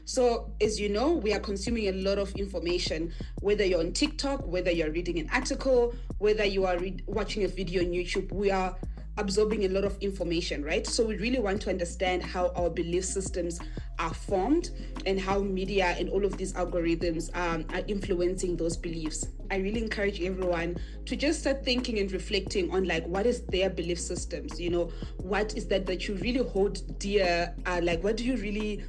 So, as you know, we are consuming a lot of information, whether you're on TikTok, whether you're reading an article, whether you are watching a video on YouTube, we are absorbing a lot of information, right? So we really want to understand how our belief systems are formed and how media and all of these algorithms are influencing those beliefs. I really encourage everyone to just start thinking and reflecting on like what is their belief systems, what is that you really hold dear, like what do you really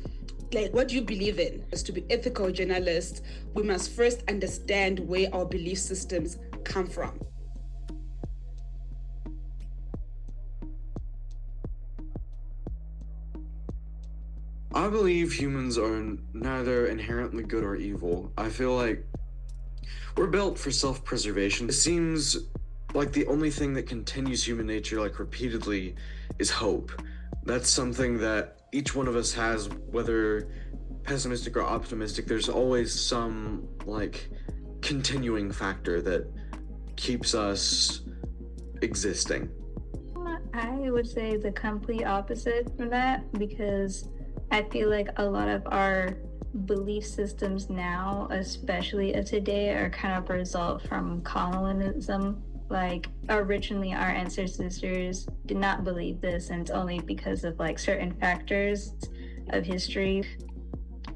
what do you believe in? As to be ethical journalists, we must first understand where our belief systems come from. I believe humans are neither inherently good or evil. I feel like we're built for self-preservation. It seems like the only thing that continues human nature like repeatedly is hope. That's something that each one of us has, whether pessimistic or optimistic. There's always some like continuing factor that keeps us existing. I would say the complete opposite from that, because I feel like a lot of our belief systems now, especially of today, are kind of a result from colonialism. Like originally our ancestors did not believe this, and it's only because of like certain factors of history.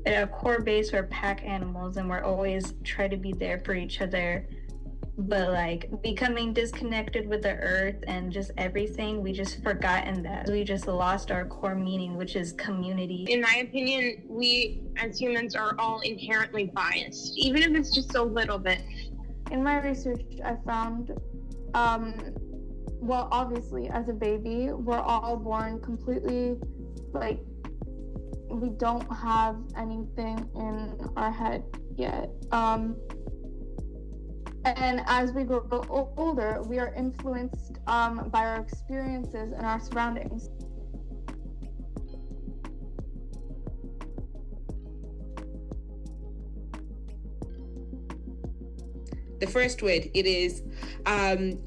At our core base, we're pack animals and we're always try to be there for each other. But like becoming disconnected with the earth and just everything, we just forgotten that. We just lost our core meaning, which is community. In my opinion, we as humans are all inherently biased, even if it's just a little bit. In my research, I found, well, obviously, as a baby, we're all born completely, like, we don't have anything in our head yet. And as we grow older, we are influenced by our experiences and our surroundings. The first word, it is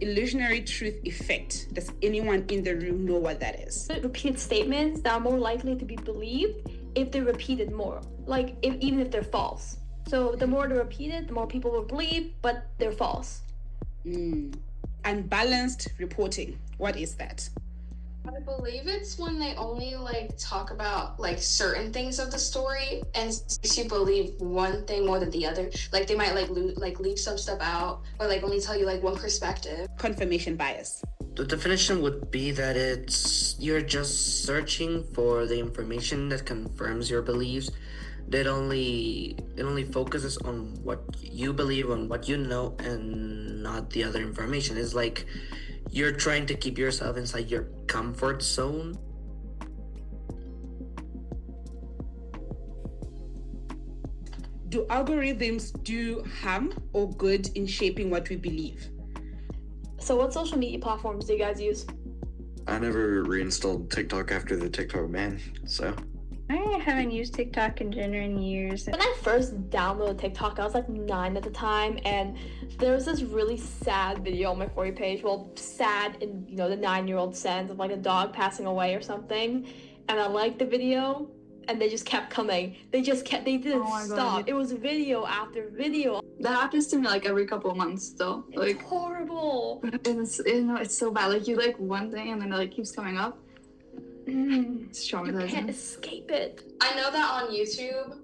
illusionary truth effect. Does anyone in the room know what that is? Repeated statements that are more likely to be believed if they're repeated more, like even if they're false. So the more they're repeated, the more people will believe, but they're false. Unbalanced reporting. What is that? I believe it's when they only like talk about like certain things of the story and makes you believe one thing more than the other. Like they might leave some stuff out or like only tell you like one perspective. Confirmation bias. The definition would be that you're just searching for the information that confirms your beliefs. It only focuses on what you believe, on what you know, and not the other information. It's like you're trying to keep yourself inside your comfort zone. Do algorithms do harm or good in shaping what we believe? So what social media platforms do you guys use? I never reinstalled TikTok after the TikTok ban, so. I haven't used TikTok in years. When I first downloaded TikTok, I was like 9 at the time, and there was this really sad video on my For You page. Well, sad in the 9-year-old sense of like a dog passing away or something. And I liked the video, and they just kept coming. They didn't stop. God. It was video after video. That happens to me like every couple of months still. It's horrible. It's so bad. Like you like one thing and then it like keeps coming up. It's traumatizing. You can't escape it. I know that on YouTube,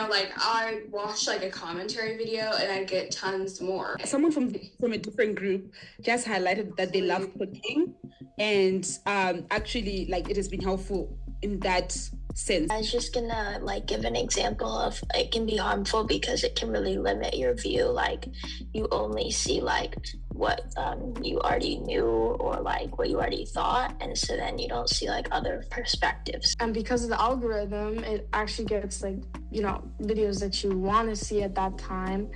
like I watch like a commentary video and I get tons more. Someone from a different group just highlighted that they love cooking, and actually like it has been helpful in that sense. I was just gonna like give an example of it can be harmful because it can really limit your view. Like you only see like what you already knew or like what you already thought, and so then you don't see like other perspectives. And because of the algorithm, it actually gets like, videos that you want to see at that time,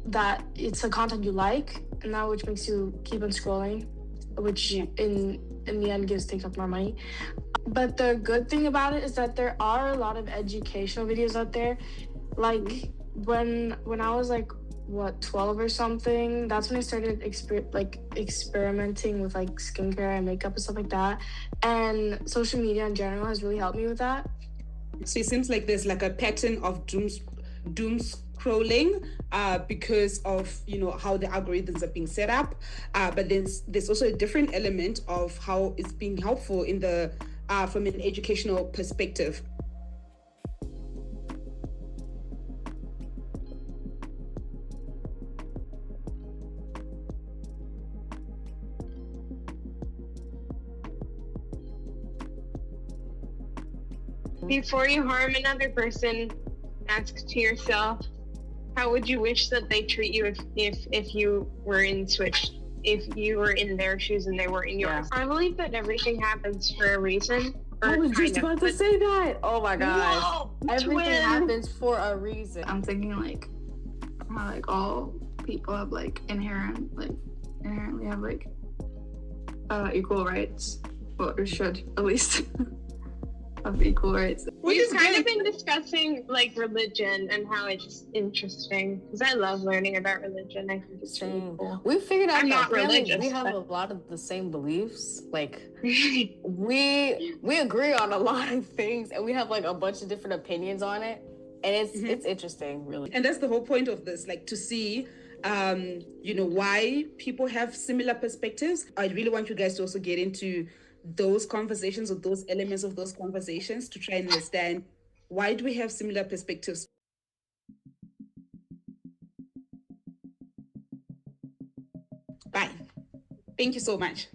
that it's the content you like, and that which makes you keep on scrolling, which in in the end gives TikTok more money. But the good thing about it is that there are a lot of educational videos out there. Like when I was like 12 or something, that's when I started experimenting with like skincare and makeup and stuff like that. And social media in general has really helped me with that. So it seems like there's like a pattern of doom scrolling because of how the algorithms are being set up, but there's also a different element of how it's being helpful in the from an educational perspective. Before you harm another person, ask to yourself, how would you wish that they treat you if you were in their shoes and they were in yours? I believe that everything happens for a reason. I was just about to say that. Oh my gosh. Whoa, everything twin. happens for a reason. I'm thinking like how like all people have like inherently have like equal rights, or should at least have equal rights. We've kind of been discussing like religion and how it's interesting because I love learning about religion. I think it's really cool. We figured out I'm that not religious, we have but- a lot of the same beliefs. Like we agree on a lot of things, and we have like a bunch of different opinions on it, and it's interesting, really. And that's the whole point of this, like to see why people have similar perspectives. I really want you guys to also get into those conversations or those elements of those conversations to try and understand why do we have similar perspectives. Bye. Thank you so much.